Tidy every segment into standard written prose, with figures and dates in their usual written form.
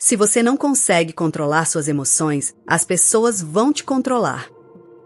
Se você não consegue controlar suas emoções, as pessoas vão te controlar.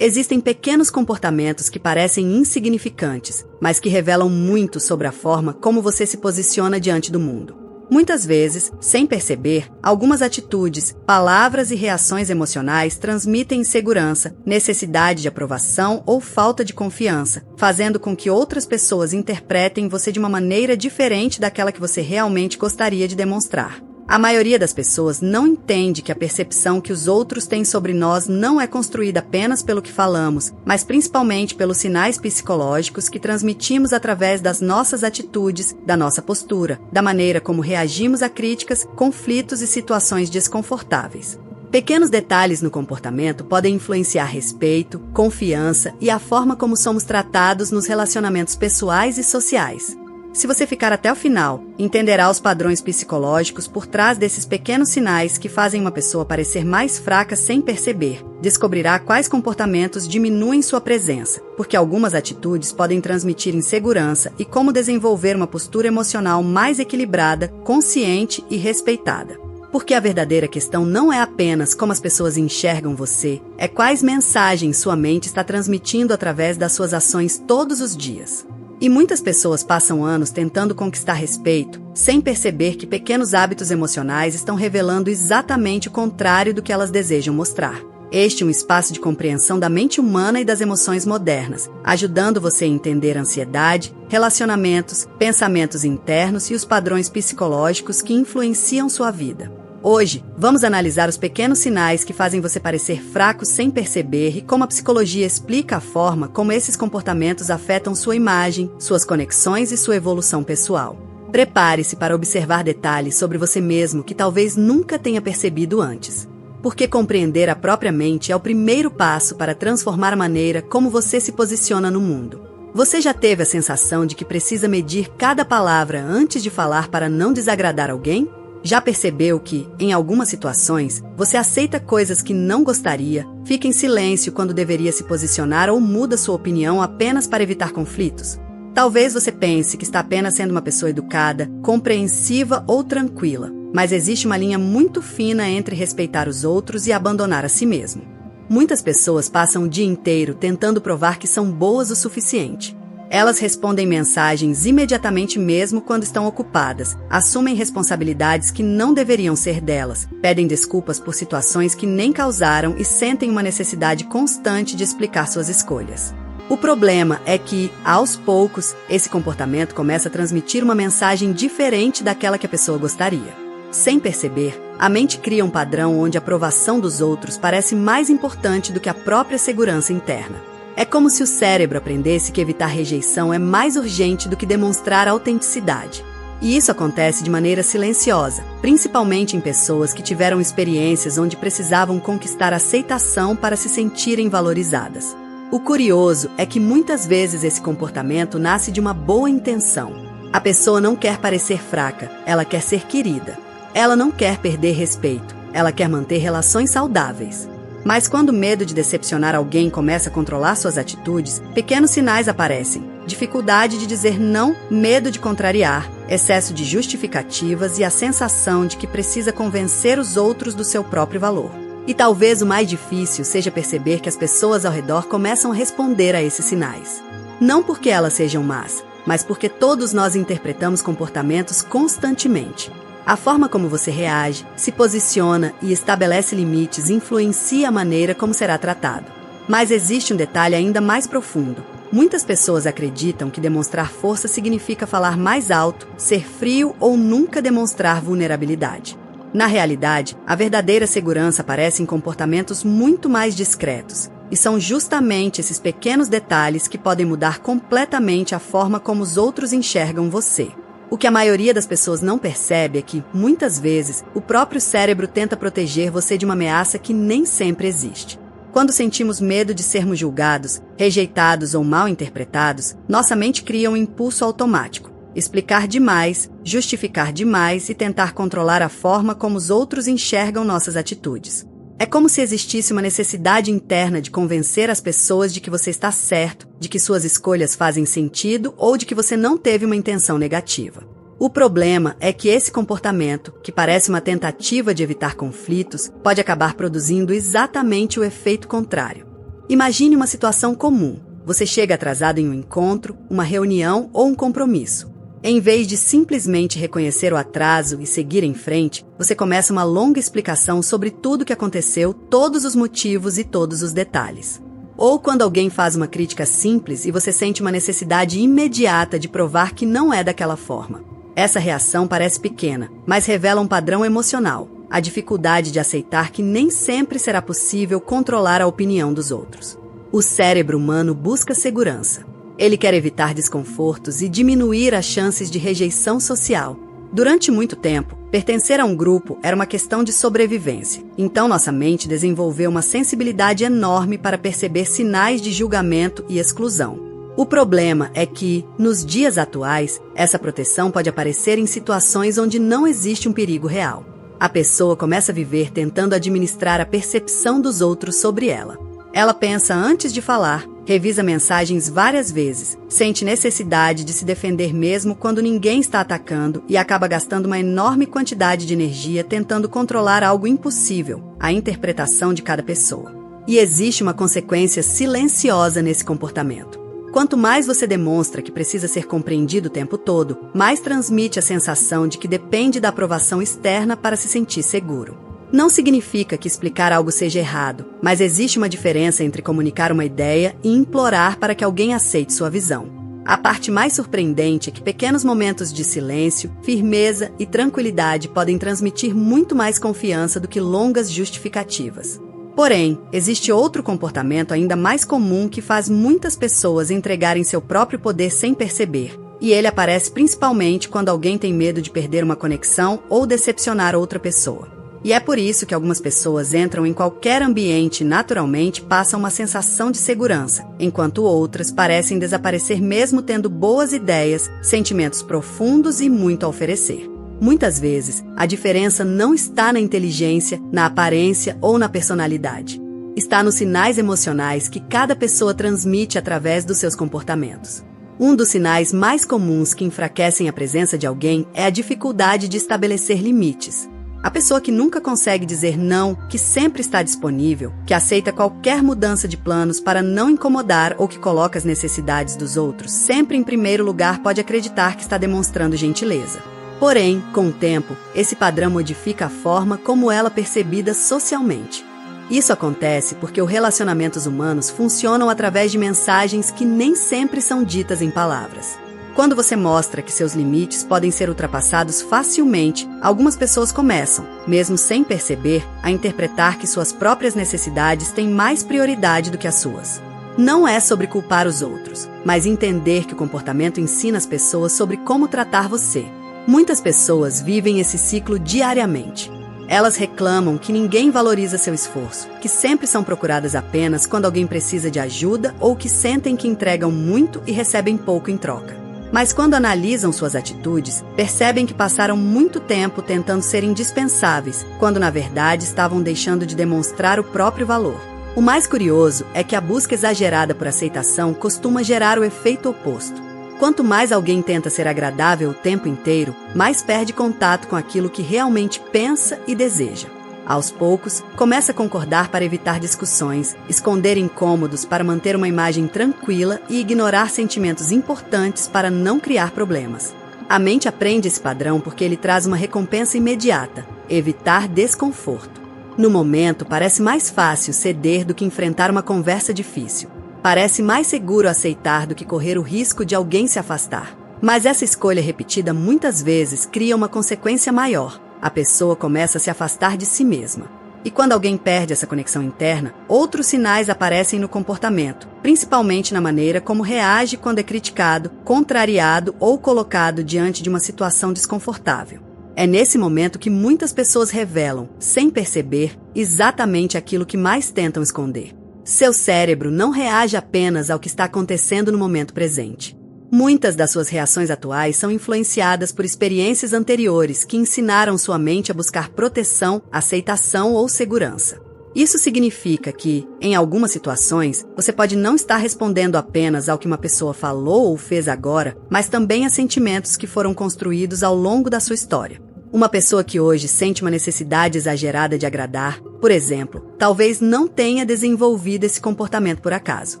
Existem pequenos comportamentos que parecem insignificantes, mas que revelam muito sobre a forma como você se posiciona diante do mundo. Muitas vezes, sem perceber, algumas atitudes, palavras e reações emocionais transmitem insegurança, necessidade de aprovação ou falta de confiança, fazendo com que outras pessoas interpretem você de uma maneira diferente daquela que você realmente gostaria de demonstrar. A maioria das pessoas não entende que a percepção que os outros têm sobre nós não é construída apenas pelo que falamos, mas principalmente pelos sinais psicológicos que transmitimos através das nossas atitudes, da nossa postura, da maneira como reagimos a críticas, conflitos e situações desconfortáveis. Pequenos detalhes no comportamento podem influenciar respeito, confiança e a forma como somos tratados nos relacionamentos pessoais e sociais. Se você ficar até o final, entenderá os padrões psicológicos por trás desses pequenos sinais que fazem uma pessoa parecer mais fraca sem perceber. Descobrirá quais comportamentos diminuem sua presença, porque algumas atitudes podem transmitir insegurança e como desenvolver uma postura emocional mais equilibrada, consciente e respeitada. Porque a verdadeira questão não é apenas como as pessoas enxergam você, é quais mensagens sua mente está transmitindo através das suas ações todos os dias. E muitas pessoas passam anos tentando conquistar respeito, sem perceber que pequenos hábitos emocionais estão revelando exatamente o contrário do que elas desejam mostrar. Este é um espaço de compreensão da mente humana e das emoções modernas, ajudando você a entender a ansiedade, relacionamentos, pensamentos internos e os padrões psicológicos que influenciam sua vida. Hoje, vamos analisar os pequenos sinais que fazem você parecer fraco sem perceber e como a psicologia explica a forma como esses comportamentos afetam sua imagem, suas conexões e sua evolução pessoal. Prepare-se para observar detalhes sobre você mesmo que talvez nunca tenha percebido antes. Porque compreender a própria mente é o primeiro passo para transformar a maneira como você se posiciona no mundo. Você já teve a sensação de que precisa medir cada palavra antes de falar para não desagradar alguém? Já percebeu que, em algumas situações, você aceita coisas que não gostaria, fica em silêncio quando deveria se posicionar ou muda sua opinião apenas para evitar conflitos? Talvez você pense que está apenas sendo uma pessoa educada, compreensiva ou tranquila, mas existe uma linha muito fina entre respeitar os outros e abandonar a si mesmo. Muitas pessoas passam o dia inteiro tentando provar que são boas o suficiente. Elas respondem mensagens imediatamente mesmo quando estão ocupadas, assumem responsabilidades que não deveriam ser delas, pedem desculpas por situações que nem causaram e sentem uma necessidade constante de explicar suas escolhas. O problema é que, aos poucos, esse comportamento começa a transmitir uma mensagem diferente daquela que a pessoa gostaria. Sem perceber, a mente cria um padrão onde a aprovação dos outros parece mais importante do que a própria segurança interna. É como se o cérebro aprendesse que evitar rejeição é mais urgente do que demonstrar autenticidade. E isso acontece de maneira silenciosa, principalmente em pessoas que tiveram experiências onde precisavam conquistar aceitação para se sentirem valorizadas. O curioso é que muitas vezes esse comportamento nasce de uma boa intenção. A pessoa não quer parecer fraca, ela quer ser querida. Ela não quer perder respeito, ela quer manter relações saudáveis. Mas quando o medo de decepcionar alguém começa a controlar suas atitudes, pequenos sinais aparecem. Dificuldade de dizer não, medo de contrariar, excesso de justificativas e a sensação de que precisa convencer os outros do seu próprio valor. E talvez o mais difícil seja perceber que as pessoas ao redor começam a responder a esses sinais. Não porque elas sejam más, mas porque todos nós interpretamos comportamentos constantemente. A forma como você reage, se posiciona e estabelece limites influencia a maneira como será tratado. Mas existe um detalhe ainda mais profundo. Muitas pessoas acreditam que demonstrar força significa falar mais alto, ser frio ou nunca demonstrar vulnerabilidade. Na realidade, a verdadeira segurança aparece em comportamentos muito mais discretos. E são justamente esses pequenos detalhes que podem mudar completamente a forma como os outros enxergam você. O que a maioria das pessoas não percebe é que, muitas vezes, o próprio cérebro tenta proteger você de uma ameaça que nem sempre existe. Quando sentimos medo de sermos julgados, rejeitados ou mal interpretados, nossa mente cria um impulso automático. Explicar demais, justificar demais e tentar controlar a forma como os outros enxergam nossas atitudes. É como se existisse uma necessidade interna de convencer as pessoas de que você está certo, de que suas escolhas fazem sentido ou de que você não teve uma intenção negativa. O problema é que esse comportamento, que parece uma tentativa de evitar conflitos, pode acabar produzindo exatamente o efeito contrário. Imagine uma situação comum. Você chega atrasado em um encontro, uma reunião ou um compromisso. Em vez de simplesmente reconhecer o atraso e seguir em frente, você começa uma longa explicação sobre tudo o que aconteceu, todos os motivos e todos os detalhes. Ou quando alguém faz uma crítica simples e você sente uma necessidade imediata de provar que não é daquela forma. Essa reação parece pequena, mas revela um padrão emocional, a dificuldade de aceitar que nem sempre será possível controlar a opinião dos outros. O cérebro humano busca segurança. Ele quer evitar desconfortos e diminuir as chances de rejeição social. Durante muito tempo, pertencer a um grupo era uma questão de sobrevivência. Então nossa mente desenvolveu uma sensibilidade enorme para perceber sinais de julgamento e exclusão. O problema é que, nos dias atuais, essa proteção pode aparecer em situações onde não existe um perigo real. A pessoa começa a viver tentando administrar a percepção dos outros sobre ela. Ela pensa antes de falar, revisa mensagens várias vezes, sente necessidade de se defender mesmo quando ninguém está atacando e acaba gastando uma enorme quantidade de energia tentando controlar algo impossível, a interpretação de cada pessoa. E existe uma consequência silenciosa nesse comportamento. Quanto mais você demonstra que precisa ser compreendido o tempo todo, mais transmite a sensação de que depende da aprovação externa para se sentir seguro. Não significa que explicar algo seja errado, mas existe uma diferença entre comunicar uma ideia e implorar para que alguém aceite sua visão. A parte mais surpreendente é que pequenos momentos de silêncio, firmeza e tranquilidade podem transmitir muito mais confiança do que longas justificativas. Porém, existe outro comportamento ainda mais comum que faz muitas pessoas entregarem seu próprio poder sem perceber, e ele aparece principalmente quando alguém tem medo de perder uma conexão ou decepcionar outra pessoa. E é por isso que algumas pessoas entram em qualquer ambiente e naturalmente passam uma sensação de segurança, enquanto outras parecem desaparecer mesmo tendo boas ideias, sentimentos profundos e muito a oferecer. Muitas vezes, a diferença não está na inteligência, na aparência ou na personalidade. Está nos sinais emocionais que cada pessoa transmite através dos seus comportamentos. Um dos sinais mais comuns que enfraquecem a presença de alguém é a dificuldade de estabelecer limites. A pessoa que nunca consegue dizer não, que sempre está disponível, que aceita qualquer mudança de planos para não incomodar ou que coloca as necessidades dos outros sempre em primeiro lugar pode acreditar que está demonstrando gentileza. Porém, com o tempo, esse padrão modifica a forma como ela é percebida socialmente. Isso acontece porque os relacionamentos humanos funcionam através de mensagens que nem sempre são ditas em palavras. Quando você mostra que seus limites podem ser ultrapassados facilmente, algumas pessoas começam, mesmo sem perceber, a interpretar que suas próprias necessidades têm mais prioridade do que as suas. Não é sobre culpar os outros, mas entender que o comportamento ensina as pessoas sobre como tratar você. Muitas pessoas vivem esse ciclo diariamente. Elas reclamam que ninguém valoriza seu esforço, que sempre são procuradas apenas quando alguém precisa de ajuda ou que sentem que entregam muito e recebem pouco em troca. Mas quando analisam suas atitudes, percebem que passaram muito tempo tentando ser indispensáveis, quando na verdade estavam deixando de demonstrar o próprio valor. O mais curioso é que a busca exagerada por aceitação costuma gerar o efeito oposto. Quanto mais alguém tenta ser agradável o tempo inteiro, mais perde contato com aquilo que realmente pensa e deseja. Aos poucos, começa a concordar para evitar discussões, esconder incômodos para manter uma imagem tranquila e ignorar sentimentos importantes para não criar problemas. A mente aprende esse padrão porque ele traz uma recompensa imediata, evitar desconforto. No momento, parece mais fácil ceder do que enfrentar uma conversa difícil. Parece mais seguro aceitar do que correr o risco de alguém se afastar. Mas essa escolha repetida muitas vezes cria uma consequência maior. A pessoa começa a se afastar de si mesma. E quando alguém perde essa conexão interna, outros sinais aparecem no comportamento, principalmente na maneira como reage quando é criticado, contrariado ou colocado diante de uma situação desconfortável. É nesse momento que muitas pessoas revelam, sem perceber, exatamente aquilo que mais tentam esconder. Seu cérebro não reage apenas ao que está acontecendo no momento presente. Muitas das suas reações atuais são influenciadas por experiências anteriores que ensinaram sua mente a buscar proteção, aceitação ou segurança. Isso significa que, em algumas situações, você pode não estar respondendo apenas ao que uma pessoa falou ou fez agora, mas também a sentimentos que foram construídos ao longo da sua história. Uma pessoa que hoje sente uma necessidade exagerada de agradar, por exemplo, talvez não tenha desenvolvido esse comportamento por acaso.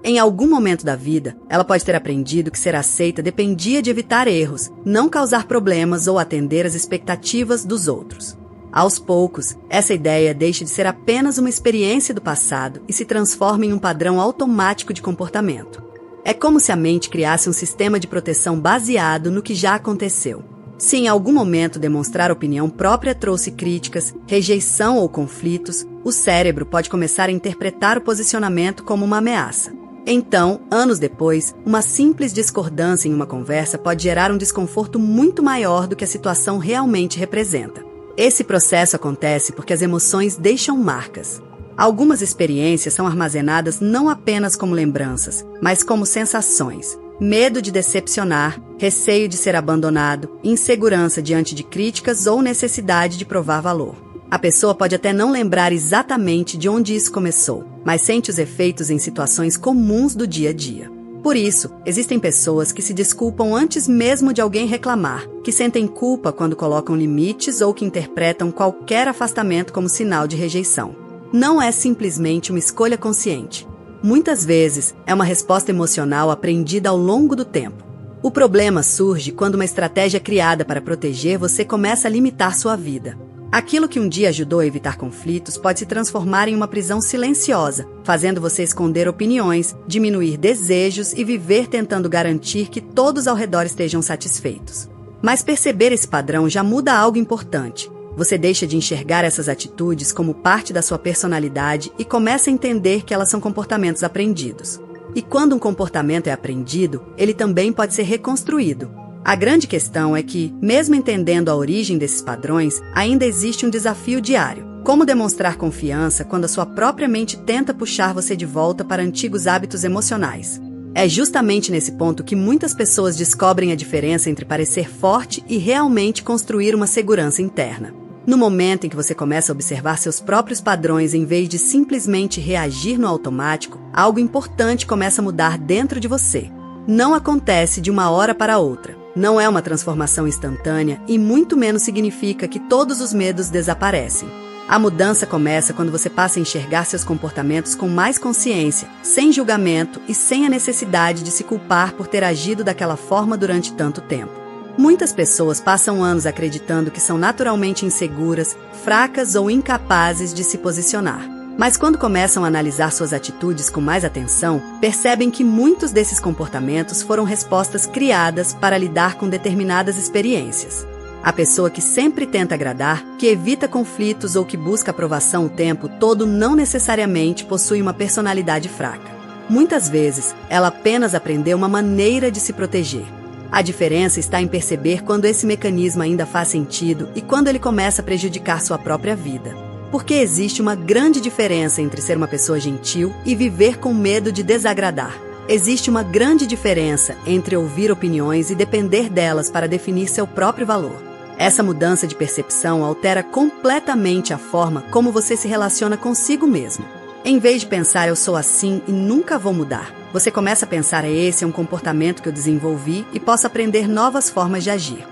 Em algum momento da vida, ela pode ter aprendido que ser aceita dependia de evitar erros, não causar problemas ou atender às expectativas dos outros. Aos poucos, essa ideia deixa de ser apenas uma experiência do passado e se transforma em um padrão automático de comportamento. É como se a mente criasse um sistema de proteção baseado no que já aconteceu. Se em algum momento demonstrar opinião própria trouxe críticas, rejeição ou conflitos, o cérebro pode começar a interpretar o posicionamento como uma ameaça. Então, anos depois, uma simples discordância em uma conversa pode gerar um desconforto muito maior do que a situação realmente representa. Esse processo acontece porque as emoções deixam marcas. Algumas experiências são armazenadas não apenas como lembranças, mas como sensações. Medo de decepcionar, receio de ser abandonado, insegurança diante de críticas ou necessidade de provar valor. A pessoa pode até não lembrar exatamente de onde isso começou, mas sente os efeitos em situações comuns do dia a dia. Por isso, existem pessoas que se desculpam antes mesmo de alguém reclamar, que sentem culpa quando colocam limites ou que interpretam qualquer afastamento como sinal de rejeição. Não é simplesmente uma escolha consciente. Muitas vezes, é uma resposta emocional aprendida ao longo do tempo. O problema surge quando uma estratégia criada para proteger você começa a limitar sua vida. Aquilo que um dia ajudou a evitar conflitos pode se transformar em uma prisão silenciosa, fazendo você esconder opiniões, diminuir desejos e viver tentando garantir que todos ao redor estejam satisfeitos. Mas perceber esse padrão já muda algo importante. Você deixa de enxergar essas atitudes como parte da sua personalidade e começa a entender que elas são comportamentos aprendidos. E quando um comportamento é aprendido, ele também pode ser reconstruído. A grande questão é que, mesmo entendendo a origem desses padrões, ainda existe um desafio diário. Como demonstrar confiança quando a sua própria mente tenta puxar você de volta para antigos hábitos emocionais? É justamente nesse ponto que muitas pessoas descobrem a diferença entre parecer forte e realmente construir uma segurança interna. No momento em que você começa a observar seus próprios padrões em vez de simplesmente reagir no automático, algo importante começa a mudar dentro de você. Não acontece de uma hora para outra. Não é uma transformação instantânea e muito menos significa que todos os medos desaparecem. A mudança começa quando você passa a enxergar seus comportamentos com mais consciência, sem julgamento e sem a necessidade de se culpar por ter agido daquela forma durante tanto tempo. Muitas pessoas passam anos acreditando que são naturalmente inseguras, fracas ou incapazes de se posicionar. Mas quando começam a analisar suas atitudes com mais atenção, percebem que muitos desses comportamentos foram respostas criadas para lidar com determinadas experiências. A pessoa que sempre tenta agradar, que evita conflitos ou que busca aprovação o tempo todo não necessariamente possui uma personalidade fraca. Muitas vezes, ela apenas aprendeu uma maneira de se proteger. A diferença está em perceber quando esse mecanismo ainda faz sentido e quando ele começa a prejudicar sua própria vida. Porque existe uma grande diferença entre ser uma pessoa gentil e viver com medo de desagradar. Existe uma grande diferença entre ouvir opiniões e depender delas para definir seu próprio valor. Essa mudança de percepção altera completamente a forma como você se relaciona consigo mesmo. Em vez de pensar, eu sou assim e nunca vou mudar, você começa a pensar, esse é um comportamento que eu desenvolvi e posso aprender novas formas de agir.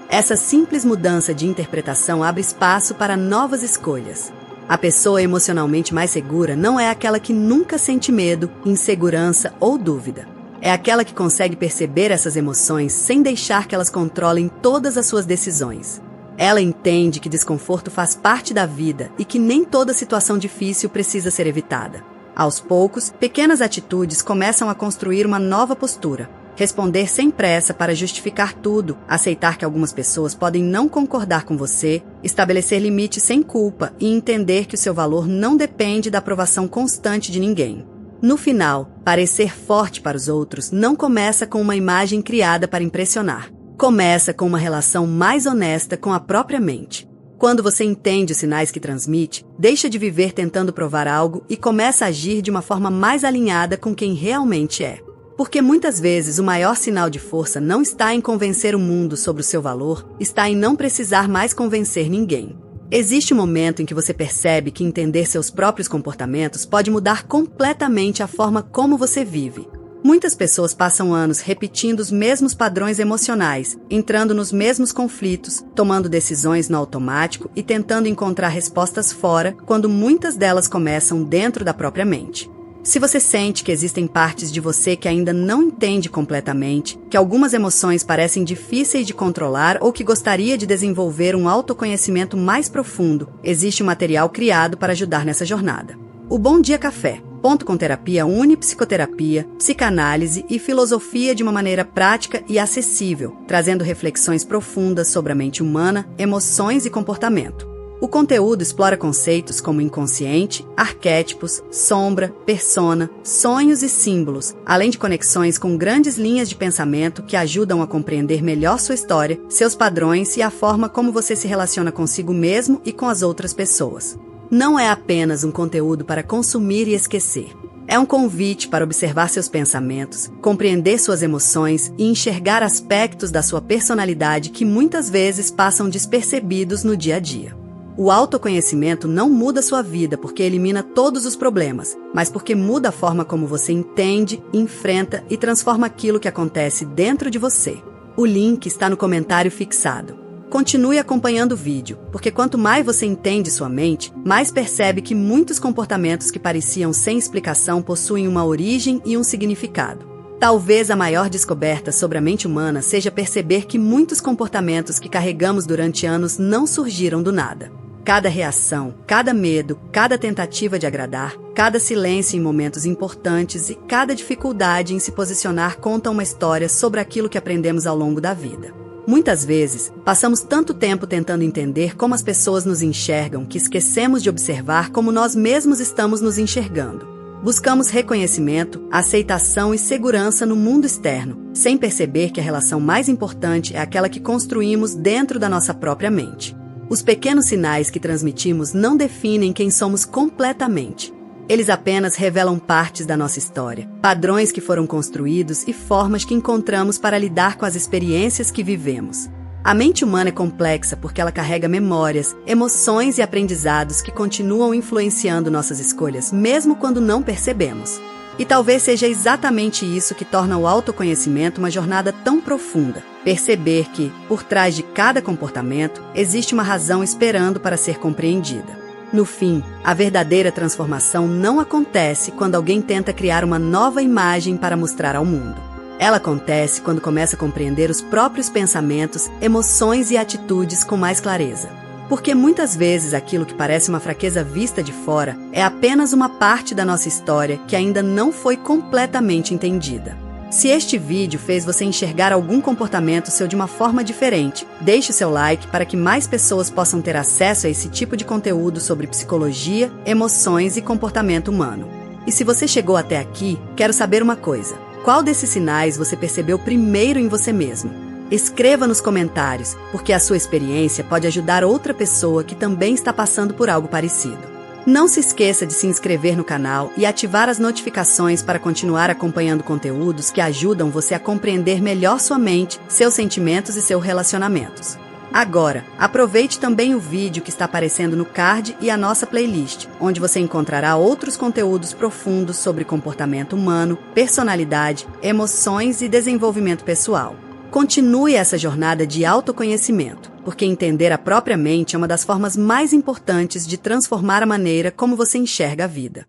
Essa simples mudança de interpretação abre espaço para novas escolhas. A pessoa emocionalmente mais segura não é aquela que nunca sente medo, insegurança ou dúvida. É aquela que consegue perceber essas emoções sem deixar que elas controlem todas as suas decisões. Ela entende que desconforto faz parte da vida e que nem toda situação difícil precisa ser evitada. Aos poucos, pequenas atitudes começam a construir uma nova postura. Responder sem pressa para justificar tudo, aceitar que algumas pessoas podem não concordar com você, estabelecer limites sem culpa e entender que o seu valor não depende da aprovação constante de ninguém. No final, parecer forte para os outros não começa com uma imagem criada para impressionar. Começa com uma relação mais honesta com a própria mente. Quando você entende os sinais que transmite, deixa de viver tentando provar algo e começa a agir de uma forma mais alinhada com quem realmente é. Porque muitas vezes o maior sinal de força não está em convencer o mundo sobre o seu valor, está em não precisar mais convencer ninguém. Existe um momento em que você percebe que entender seus próprios comportamentos pode mudar completamente a forma como você vive. Muitas pessoas passam anos repetindo os mesmos padrões emocionais, entrando nos mesmos conflitos, tomando decisões no automático e tentando encontrar respostas fora, quando muitas delas começam dentro da própria mente. Se você sente que existem partes de você que ainda não entende completamente, que algumas emoções parecem difíceis de controlar ou que gostaria de desenvolver um autoconhecimento mais profundo, existe um material criado para ajudar nessa jornada. O Bom Dia Café. Ponto com Terapia une psicoterapia, psicanálise e filosofia de uma maneira prática e acessível, trazendo reflexões profundas sobre a mente humana, emoções e comportamento. O conteúdo explora conceitos como inconsciente, arquétipos, sombra, persona, sonhos e símbolos, além de conexões com grandes linhas de pensamento que ajudam a compreender melhor sua história, seus padrões e a forma como você se relaciona consigo mesmo e com as outras pessoas. Não é apenas um conteúdo para consumir e esquecer. É um convite para observar seus pensamentos, compreender suas emoções e enxergar aspectos da sua personalidade que muitas vezes passam despercebidos no dia a dia. O autoconhecimento não muda sua vida porque elimina todos os problemas, mas porque muda a forma como você entende, enfrenta e transforma aquilo que acontece dentro de você. O link está no comentário fixado. Continue acompanhando o vídeo, porque quanto mais você entende sua mente, mais percebe que muitos comportamentos que pareciam sem explicação possuem uma origem e um significado. Talvez a maior descoberta sobre a mente humana seja perceber que muitos comportamentos que carregamos durante anos não surgiram do nada. Cada reação, cada medo, cada tentativa de agradar, cada silêncio em momentos importantes e cada dificuldade em se posicionar conta uma história sobre aquilo que aprendemos ao longo da vida. Muitas vezes, passamos tanto tempo tentando entender como as pessoas nos enxergam que esquecemos de observar como nós mesmos estamos nos enxergando. Buscamos reconhecimento, aceitação e segurança no mundo externo, sem perceber que a relação mais importante é aquela que construímos dentro da nossa própria mente. Os pequenos sinais que transmitimos não definem quem somos completamente. Eles apenas revelam partes da nossa história, padrões que foram construídos e formas que encontramos para lidar com as experiências que vivemos. A mente humana é complexa porque ela carrega memórias, emoções e aprendizados que continuam influenciando nossas escolhas, mesmo quando não percebemos. E talvez seja exatamente isso que torna o autoconhecimento uma jornada tão profunda. Perceber que, por trás de cada comportamento, existe uma razão esperando para ser compreendida. No fim, a verdadeira transformação não acontece quando alguém tenta criar uma nova imagem para mostrar ao mundo. Ela acontece quando começa a compreender os próprios pensamentos, emoções e atitudes com mais clareza. Porque muitas vezes aquilo que parece uma fraqueza vista de fora é apenas uma parte da nossa história que ainda não foi completamente entendida. Se este vídeo fez você enxergar algum comportamento seu de uma forma diferente, deixe o seu like para que mais pessoas possam ter acesso a esse tipo de conteúdo sobre psicologia, emoções e comportamento humano. E se você chegou até aqui, quero saber uma coisa. Qual desses sinais você percebeu primeiro em você mesmo? Escreva nos comentários, porque a sua experiência pode ajudar outra pessoa que também está passando por algo parecido. Não se esqueça de se inscrever no canal e ativar as notificações para continuar acompanhando conteúdos que ajudam você a compreender melhor sua mente, seus sentimentos e seus relacionamentos. Agora, aproveite também o vídeo que está aparecendo no card e a nossa playlist, onde você encontrará outros conteúdos profundos sobre comportamento humano, personalidade, emoções e desenvolvimento pessoal. Continue essa jornada de autoconhecimento, porque entender a própria mente é uma das formas mais importantes de transformar a maneira como você enxerga a vida.